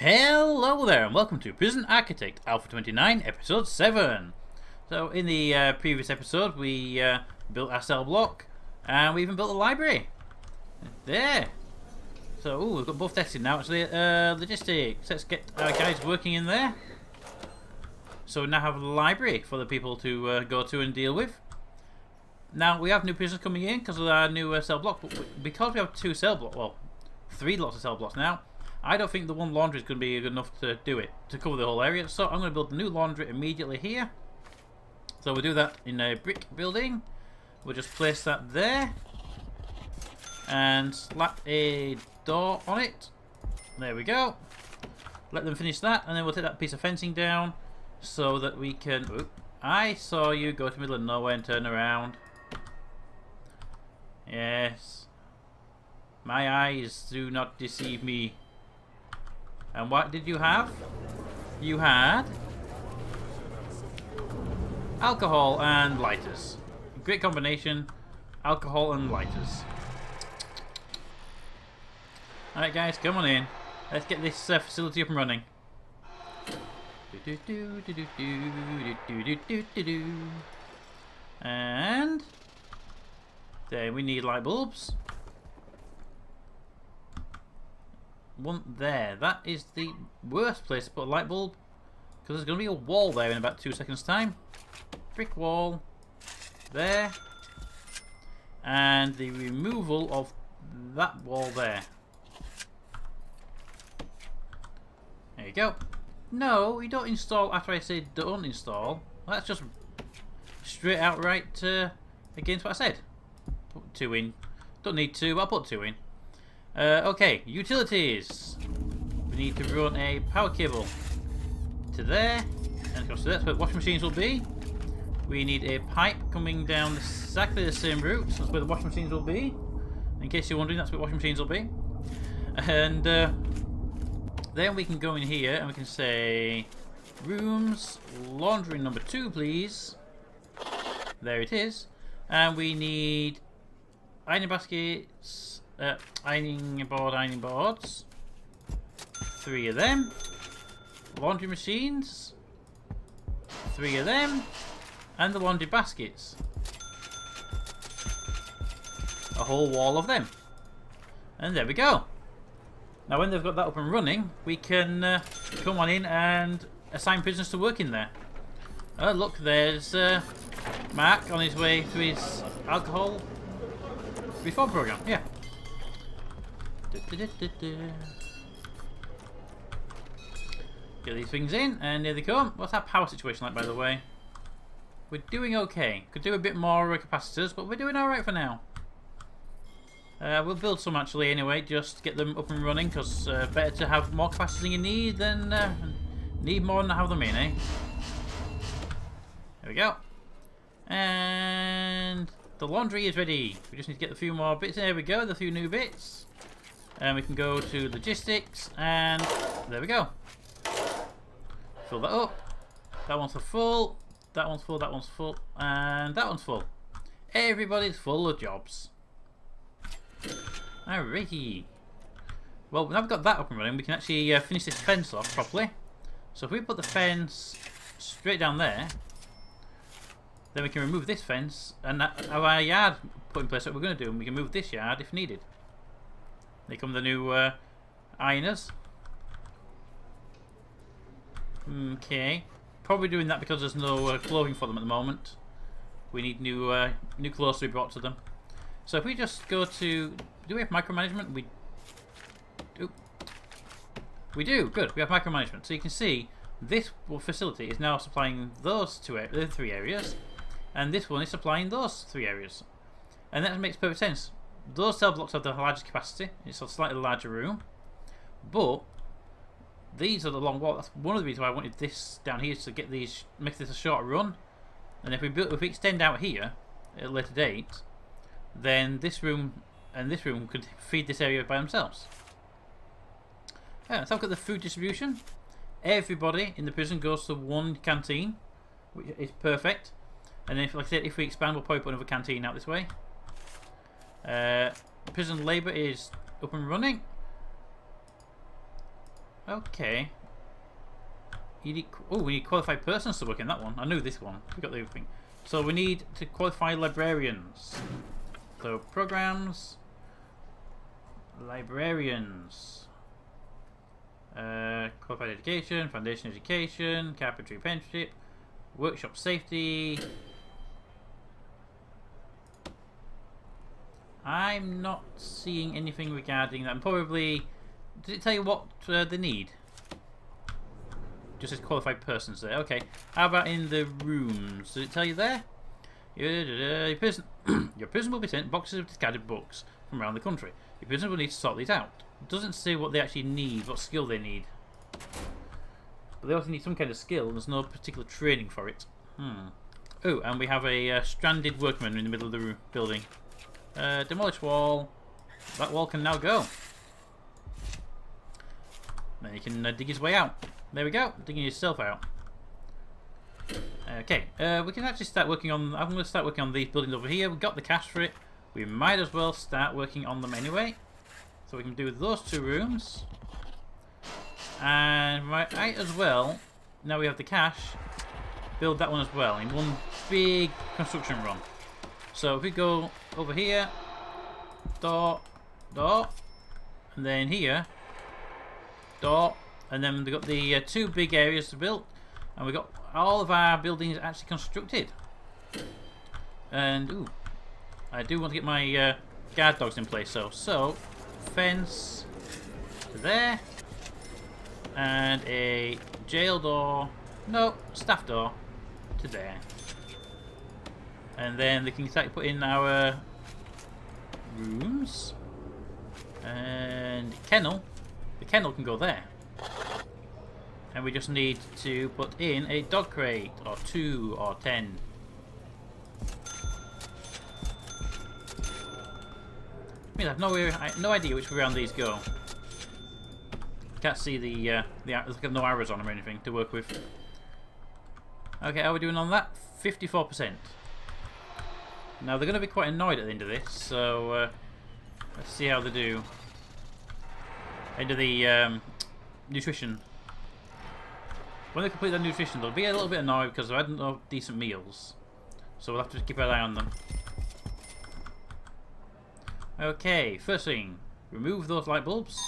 Hello there and welcome to Prison Architect Alpha 29 Episode 7. So in the previous episode we built our cell block and we even built a library. There. So we've got both tested now actually. Logistics. Let's get our guys working in there. So we now have a library for the people to go to and deal with. Now we have new prisoners coming in because of our new cell block, but because we have two cell blocks, well, three lots of cell blocks now, I don't think the one laundry is going to be good enough to do it, to cover the whole area. So I'm going to build a new laundry immediately here. So we'll do that in a brick building. We'll just place that there. And slap a door on it. There we go. Let them finish that. And then we'll take that piece of fencing down so that we can... Oop, I saw you go to the middle of nowhere and turn around. Yes. My eyes do not deceive me. And what did you have? You had alcohol and lighters. Great combination. Alcohol and lighters. Alright guys, come on in. Let's get this facility up and running. And there we need light bulbs. One there. That is the worst place to put a light bulb because there's going to be a wall there in about 2 seconds time. Brick wall there, and the removal of that wall there. There you go. No, you don't install after I say don't install. That's just straight outright against what I said. Put 2 in. Don't need 2, I'll put 2 in. Okay, utilities. We need to run a power cable to there, and across to that's where the washing machines will be. We need a pipe coming down exactly the same route. That's where the washing machines will be. In case you're wondering, that's where washing machines will be. And then we can go in here and we can say rooms, laundry number 2, please. There it is. And we need ironing baskets. Ironing boards. 3 of them. Laundry machines. 3 of them. And the laundry baskets. A whole wall of them. And there we go. Now when they've got that up and running, we can come on in and assign prisoners to work in there. Oh look, there's Mark on his way to his alcohol reform program. Yeah. Get these things in, and here they come. What's our power situation like, by the way? We're doing okay. Could do a bit more capacitors, but we're doing alright for now. We'll build some actually anyway, just to get them up and running, because better to have more capacitors than you need than need more than have them in, eh? There we go. And the laundry is ready. We just need to get a few more bits. There we go, the few new bits. And we can go to logistics, and there we go. Fill that up. That one's full. That one's full. That one's full. And that one's full. Everybody's full of jobs. Alrighty. Well, now we've got that up and running, we can actually finish this fence off properly. So if we put the fence straight down there, then we can remove this fence and have our yard put in place that we're going to do, and we can move this yard if needed. They come the new ironers. Okay. Probably doing that because there's no clothing for them at the moment. We need new clothes to be brought to them. So if we just go to... Do we have micromanagement? We do. We do. Good. We have micromanagement. So you can see this facility is now supplying those 3 areas. And this one is supplying those 3 areas. And that makes perfect sense. Those cell blocks have the largest capacity. It's a slightly larger room. But these are the long wall. That's one of the reasons why I wanted this down here, is to get these, make this a shorter run. And if we extend out here at a later date, then this room and this room could feed this area by themselves. Yeah, so I've got the food distribution. Everybody in the prison goes to one canteen, which is perfect. And then, like I said, if we expand, we'll probably put another canteen out this way. Prison labour is up and running. Okay. You need, oh, we need qualified persons to work in that one. I knew this one. We got the other thing. So we need to qualify librarians. So programs, librarians, qualified education, foundation education, carpentry apprenticeship, workshop safety. I'm not seeing anything regarding that. And probably, did it tell you what they need? Just as qualified persons there. Okay. How about in the rooms? Does it tell you there? Your prison, your prison will be sent boxes of discarded books from around the country. Your prison will need to sort these out. It doesn't say what they actually need, what skill they need. But they also need some kind of skill. There's no particular training for it. Oh, and we have a stranded workman in the middle of the building. Demolish wall. That wall can now go. Then he can dig his way out. There we go, digging yourself out. Okay, we can actually start working on. I'm going to start working on these buildings over here. We've got the cash for it. We might as well start working on them anyway. So we can do those 2 rooms. And might as well, now we have the cash, build that one as well in one big construction run. So if we go over here, door, door, and then here, door. And then we've got the 2 big areas to build, and we've got all of our buildings actually constructed. And ooh, I do want to get my guard dogs in place. So fence to there, and a jail door, no, staff door to there. And then they can start to put in our rooms and kennel. The kennel can go there. And we just need to put in a dog crate, or 2 or 10. I mean, I have no idea which way around these go. Can't see there's no arrows on them or anything to work with. Okay, how are we doing on that? 54%. Now they're going to be quite annoyed at the end of this, so let's see how they do. End of the nutrition. When they complete their nutrition, they'll be a little bit annoyed because they had no decent meals. So we'll have to keep an eye on them. Okay, first thing, remove those light bulbs.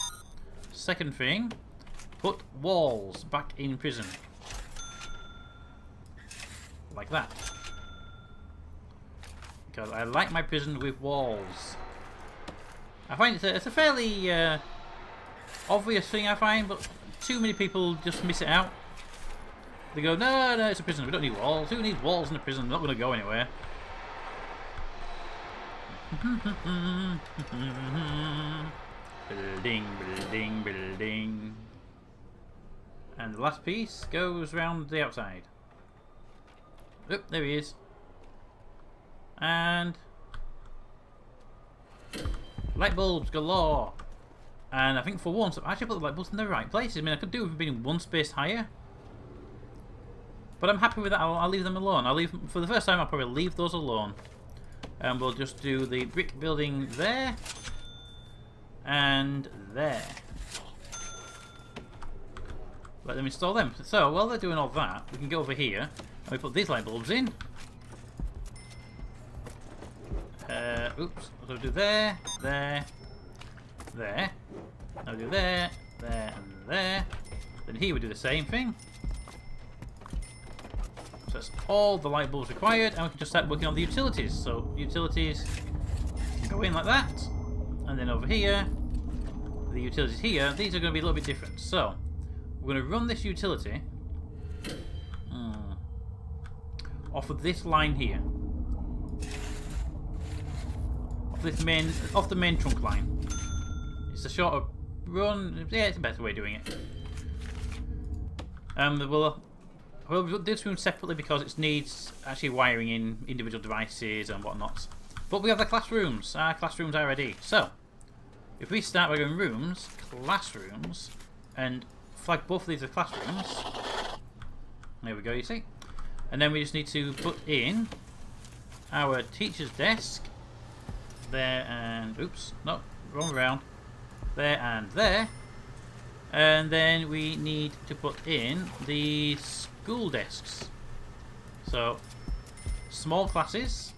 Second thing, put walls back in prison. Like that. Because I like my prison with walls. I find it's a fairly obvious thing, I find, but too many people just miss it out. They go, no, it's a prison, we don't need walls. Who needs walls in a prison? They're not going to go anywhere. Building, building, building. And the last piece goes round the outside. Oop, there he is. And light bulbs galore. And I think for once I've actually put the light bulbs in the right places. I mean, I could do with being one space higher. But I'm happy with that. I'll leave them alone. I'll leave for the first time. I'll probably leave those alone, and we'll just do the brick building there and there. Let them install them. So while they're doing all that, we can go over here and we put these light bulbs in. Oops. So we'll do there, there, there. Now we'll do there, there, and there. Then here we do the same thing. So that's all the light bulbs required, and we can just start working on the utilities. So utilities go in like that, and then over here, the utilities here, these are going to be a little bit different. So we're going to run this utility off of this line here, off the main trunk line. It's a shorter run. Yeah, it's a better way of doing it. We'll do this room separately because it needs actually wiring in individual devices and whatnot. But we have the classrooms. Our classrooms are ready. So, if we start by going rooms, classrooms, and flag both of these as classrooms. There we go, you see. And then we just need to put in our teacher's desk. There and... oops, no, wrong round. There and there. And then we need to put in the school desks. So, small classes,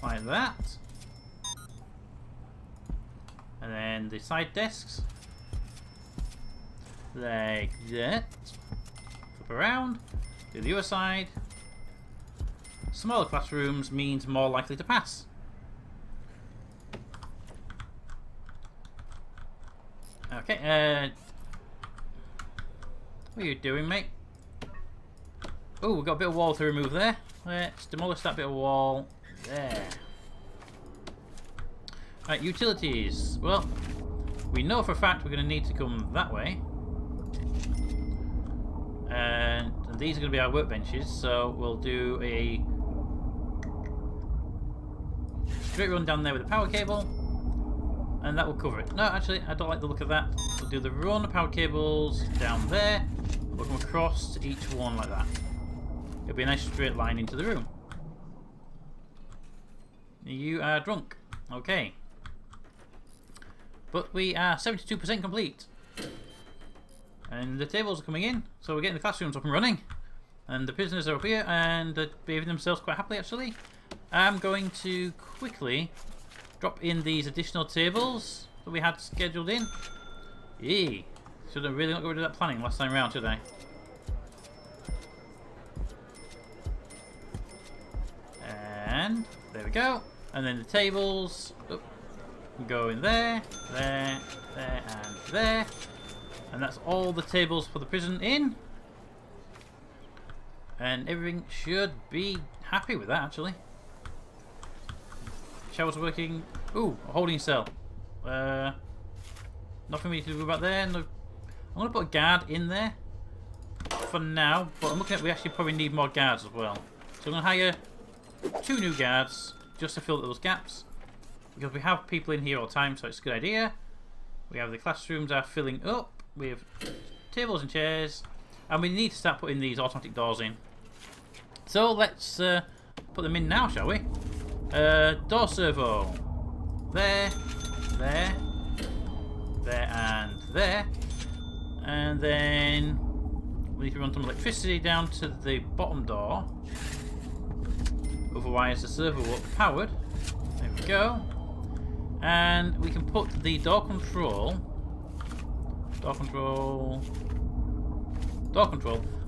like that. And then the side desks, like that. Flip around, do the other side. Smaller classrooms means more likely to pass. Okay, what are you doing, mate? Oh, we've got a bit of wall to remove there. Let's demolish that bit of wall. There. Right, utilities. Well, we know for a fact we're going to need to come that way. And these are going to be our workbenches, so we'll do a straight run down there with a power cable. And that will cover it. No, actually, I don't like the look of that. We'll do the run power cables down there. We'll come across to each one like that. It'll be a nice straight line into the room. You are drunk. Okay. But we are 72% complete. And the tables are coming in, so we're getting the classrooms up and running. And the prisoners are up here and behaving themselves quite happily, actually. I'm going to quickly drop in these additional tables that we had scheduled in. Yee. Should have really not got rid of that planning last time round, should I? And there we go. And then the tables go in there, there, there, and there. And that's all the tables for the prison in. And everything should be happy with that, actually. Shower's working. Ooh, a holding cell. Nothing we need to do about there. No. I'm going to put a guard in there for now, but I'm looking at we actually probably need more guards as well. So I'm going to hire 2 new guards just to fill those gaps, because we have people in here all the time, so it's a good idea. We have the classrooms are filling up with tables and chairs, and we need to start putting these automatic doors in. So let's put them in now, shall we? Door servo. There, there, there, and there. And then we need to run some electricity down to the bottom door. Otherwise the servo won't be powered. There we go. And we can put the door control,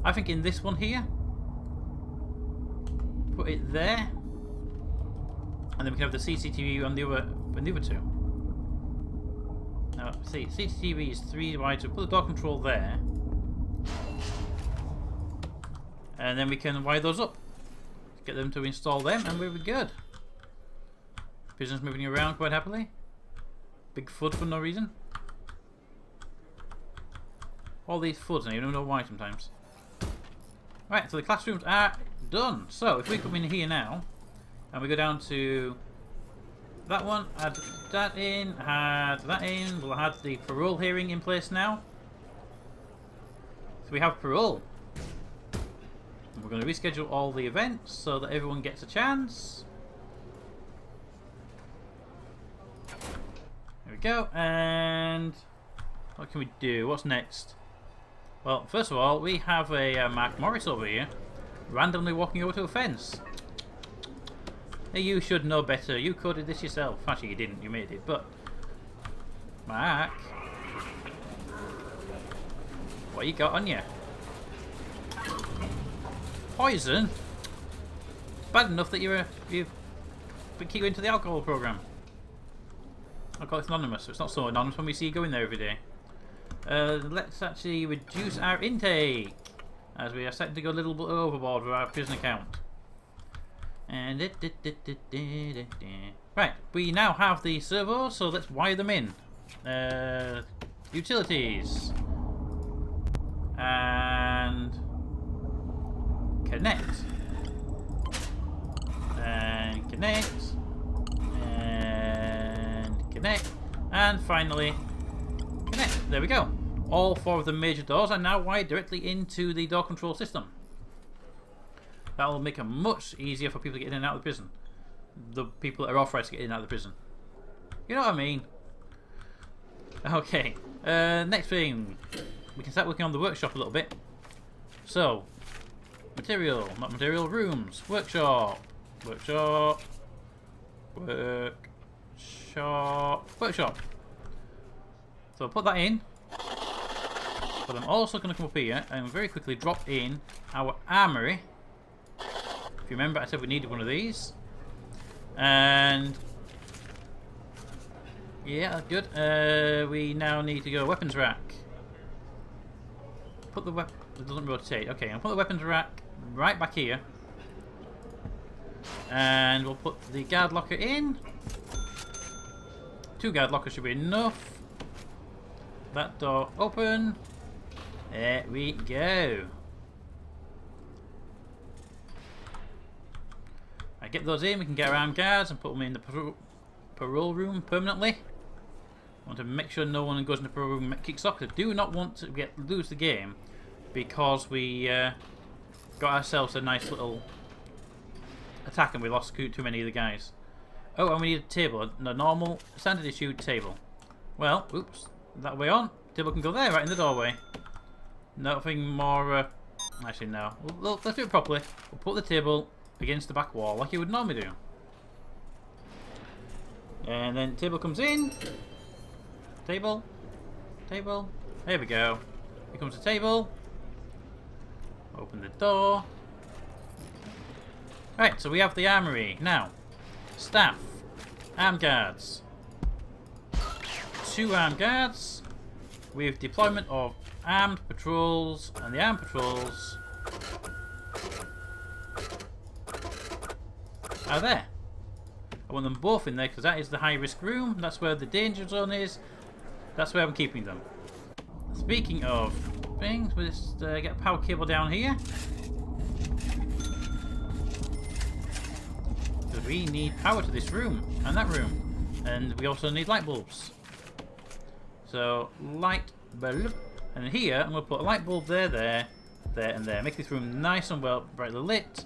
I think in this one here. Put it there. And then we can have the CCTV on the other two. Now, see, CCTV is 3 wide, so put the door control there. And then we can wire those up. Get them to install them, and we'll be good. Prisoners moving around quite happily. Big FUD for no reason. All these FUDs, and you don't know why sometimes. Right, so the classrooms are done. So, if we come in here now, and we go down to that one, add that in, we'll have the parole hearing in place now. So we have parole. And we're going to reschedule all the events so that everyone gets a chance. There we go, and what can we do? What's next? Well, first of all, we have a Mark Morris over here randomly walking over to a fence. You should know better. You coded this yourself. Actually, you didn't. You made it. But Mark, what you got on you? Poison? Bad enough that you've been keep going to the alcohol program. Alcoholics Anonymous. So it's not so anonymous when we see you going there every day. Let's actually reduce our intake, as we are starting to go a little bit overboard with our prison account. And right, we now have the servos, so let's wire them in. Utilities and connect and connect and connect and finally connect. There we go. All 4 of the major doors are now wired directly into the door control system. That will make it much easier for people to get in and out of the prison. The people that are authorized to get in and out of the prison. You know what I mean? Okay. Next thing, we can start working on the workshop a little bit. So, material, not material, rooms, workshop, workshop, workshop, workshop. So I'll put that in. But I'm also going to come up here and very quickly drop in our armory. If you remember, I said we needed one of these. And yeah, that's good. We now need to go weapons rack. Put the weapon. It doesn't rotate. Okay, I'll put the weapons rack right back here. And we'll put the guard locker in. 2 guard lockers should be enough. That door open. There we go. I get those in, we can get around guards and put them in the parole room permanently. I want to make sure no one goes in the parole room and kicks off. I do not want to lose the game because we got ourselves a nice little attack and we lost too many of the guys. Oh, and we need a table, a normal standard issue table. Well, oops, that way on. Table can go there, right in the doorway. Nothing more. Actually, no. Let's do it properly. We'll put the table against the back wall like you would normally do. And then table comes in. Table. Table. There we go. Here comes the table. Open the door. Right, so we have the armory. Now, staff. Armed guards. 2 armed guards. With deployment of armed patrols. And the armed patrols are there. I want them both in there because that is the high risk room. That's where the danger zone is. That's where I'm keeping them. Speaking of things, we'll just get a power cable down here. Because we need power to this room and that room. And we also need light bulbs. So, light bulb. And here, I'm going to put a light bulb there, there, and there. Make this room nice and well brightly lit.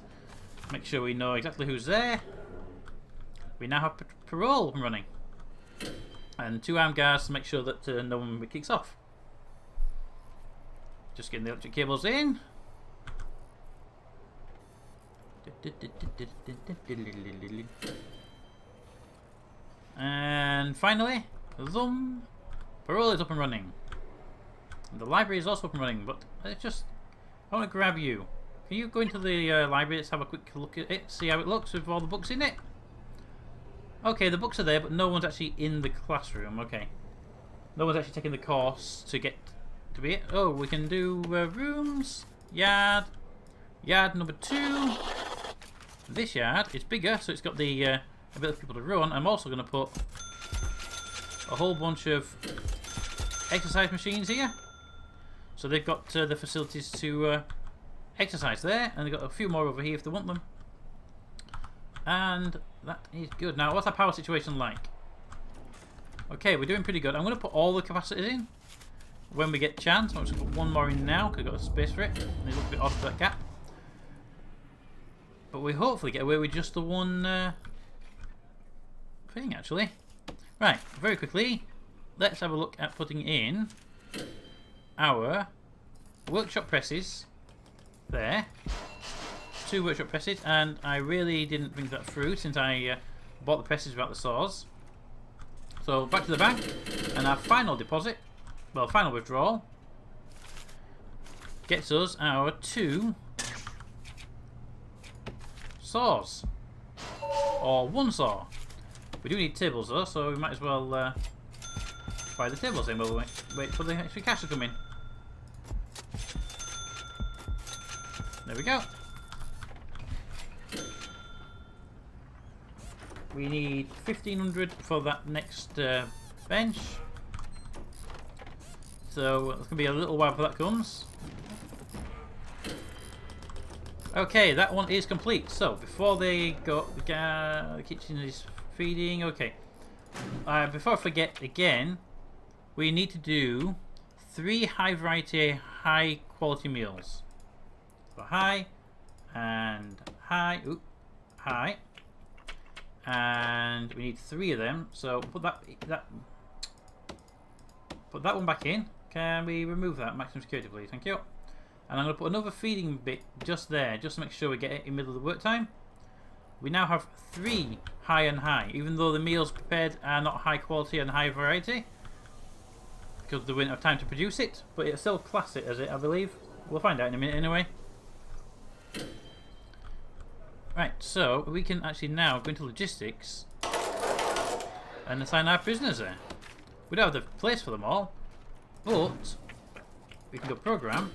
Make sure we know exactly who's there. We now have parole up and running. And 2 armed guards to make sure that no one kicks off. Just getting the electric cables in. And finally, zoom. Parole is up and running. And the library is also up and running, but I want to grab you. Can you go into the library? Let's have a quick look at it, see how it looks with all the books in it. Okay, the books are there, but no one's actually in the classroom. Okay, no one's actually taking the course to get to be it. Oh, we can do rooms, yard number 2. This yard is bigger, so it's got the ability for people to run. I'm also going to put a whole bunch of exercise machines here, so they've got the facilities to exercise there, and they've got a few more over here if they want them. And that is good. Now, what's our power situation like? Okay, we're doing pretty good. I'm going to put all the capacitors in when we get a chance. I'm just going to put one more in now because I've got a space for it. It looks a bit odd for that gap. But we hopefully get away with just the one thing, actually. Right, very quickly, let's have a look at putting in our workshop presses there. 2 workshop presses, and I really didn't think that through since I bought the presses without the saws. So back to the bank, and our final deposit, well, final withdrawal, gets us our 2 saws, or 1 saw. We do need tables though, so we might as well buy the tables in while we wait for the extra cash to come in. There we go. We need 1,500 for that next bench. So it's going to be a little while before that comes. Okay, that one is complete. So before they go, the kitchen is feeding. Okay. Before I forget again, we need to do 3 high variety, high quality meals. So high and high. Oop, high. And we need 3 of them. So put that put that one back in. Can we remove that? Maximum security, please. Thank you. And I'm going to put another feeding bit just there, just to make sure we get it in the middle of the work time. We now have 3 high and high, even though the meals prepared are not high quality and high variety, because they wouldn't have time to produce it, but it'll still class it as it, I believe. We'll find out in a minute anyway. Right, so we can actually now go into logistics and assign our prisoners there. We don't have the place for them all, but we can go program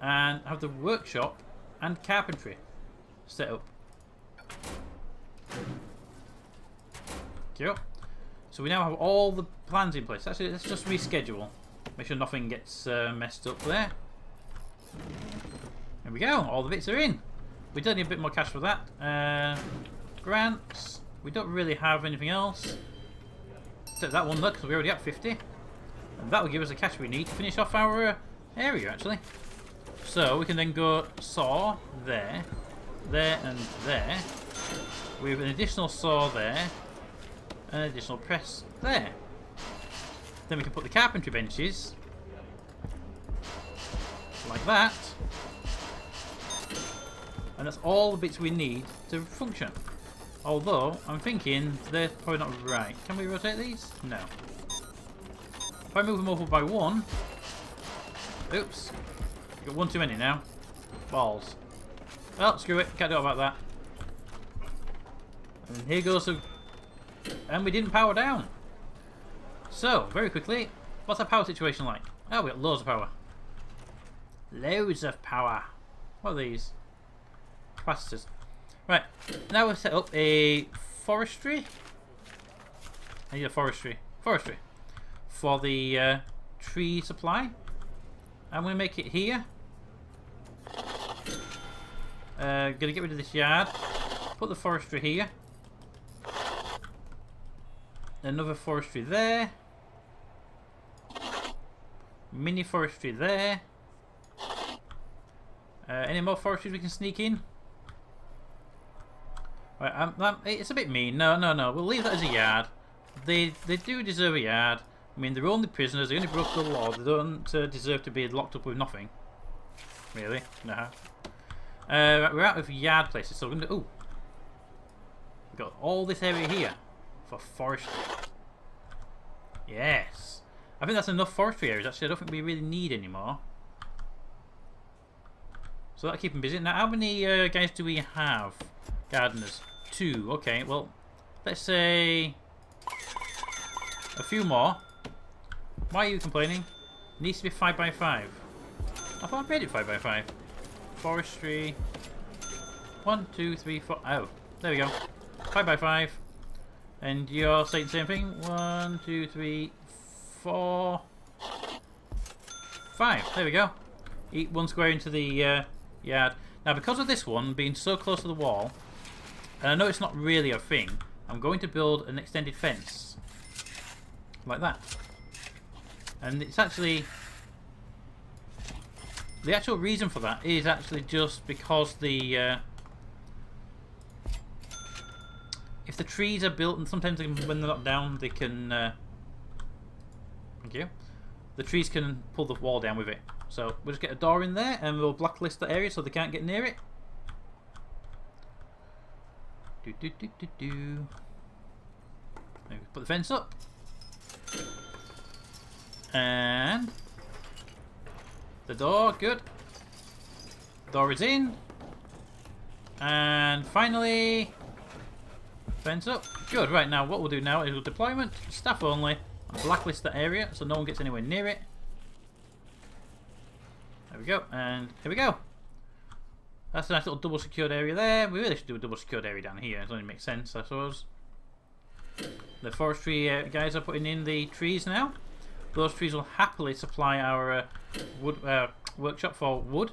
and have the workshop and carpentry set up. Cool. So we now have all the plans in place. Actually, let's just reschedule. Make sure nothing gets messed up there. There we go. All the bits are in. We do need a bit more cash for that. Grants. We don't really have anything else. Except that one, look, because we already have 50. And that will give us the cash we need to finish off our area, actually. So we can then go saw there, there and there. We have an additional saw there, an additional press there. Then we can put the carpentry benches like that. And that's all the bits we need to function. Although, I'm thinking they're probably not right. Can we rotate these? No. If I move them over by 1... Oops. We've got 1 too many now. Balls. Well, screw it. Can't do about that. And here goes the... And we didn't power down. So, very quickly, what's our power situation like? Oh, we got loads of power. Loads of power. What are these? Capacitors. Right, now we've set up a forestry. I need a forestry. Forestry. For the tree supply. I'm going to make it here. Going to get rid of this yard. Put the forestry here. Another forestry there. Mini forestry there. Any more forestry we can sneak in? Right, it's a bit mean. No. We'll leave that as a yard. They do deserve a yard. I mean, they're only prisoners. They only broke the law. They don't deserve to be locked up with nothing. Really? No. Right, we're out of yard places, so we're going to... Ooh. We've got all this area here for forestry. Yes. I think that's enough forestry areas. Actually, I don't think we really need any more. So that'll keep them busy. Now, how many guys do we have? Gardeners. 2. Okay, well, let's say a few more. Why are you complaining? It needs to be 5 by 5. I thought I made it 5 by 5. Forestry. 1, 2, 3, 4. Oh, there we go. 5 by 5. And you're saying the same thing. 1, 2, 3, 4, 5. There we go. Eat 1 square into the yard. Now, because of this one being so close to the wall, and I know it's not really a thing, I'm going to build an extended fence. Like that. And it's actually... The actual reason for that is actually just because the... if the trees are built, and sometimes when they're knocked down, they can... thank you. The trees can pull the wall down with it. So we'll just get a door in there and we'll blacklist that area so they can't get near it. Maybe put the fence up. And the door, good. Door is in. And finally, fence up. Good, right, now what we'll do now is deployment, staff only, and blacklist that area so no one gets anywhere near it. There we go, and here we go. That's a nice little double secured area there. We really should do a double secured area down here. It only makes sense, I suppose. The forestry guys are putting in the trees now. Those trees will happily supply our wood workshop for wood.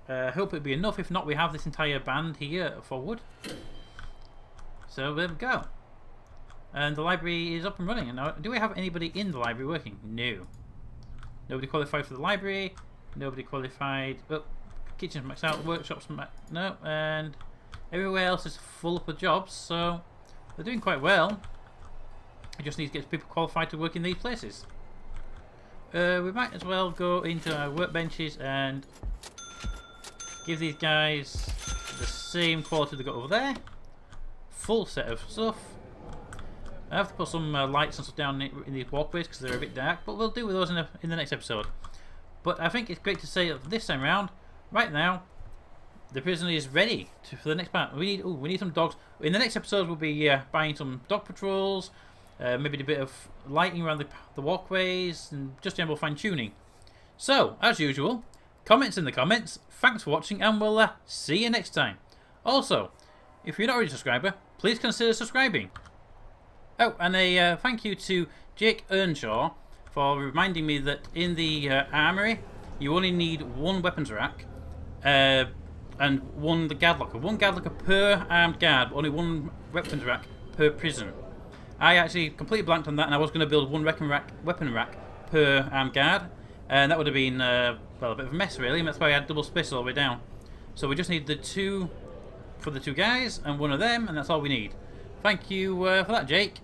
Hope it'll be enough. If not, we have this entire band here for wood. So there we go. And the library is up and running. Now, do we have anybody in the library working? No. Nobody qualified for the library. Nobody qualified. Oh, kitchen's maxed out. Workshops no. And everywhere else is full up with jobs. So they're doing quite well. I just need to get people qualified to work in these places. We might as well go into our workbenches and give these guys the same quality they got over there. Full set of stuff. I have to put some lights and stuff down in these walkways because they're a bit dark, but we'll deal with those in the next episode. But I think it's great to say that this time round, right now, the prison is ready for the next part. We need some dogs. In the next episode, we'll be buying some dog patrols, maybe a bit of lighting around the walkways, and just general fine tuning. So, as usual, comments in the comments. Thanks for watching, and we'll see you next time. Also, if you're not already a subscriber, please consider subscribing. Oh, and a thank you to Jake Earnshaw for reminding me that in the armory, you only need one weapons rack and one guard locker. One guard locker per armed guard, but only one weapons rack per prison. I actually completely blanked on that, and I was going to build one weapon rack per armed guard, and that would have been well, a bit of a mess really, and that's why I had double space all the way down. So we just need the two for the two guys and one of them, and that's all we need. Thank you for that, Jake.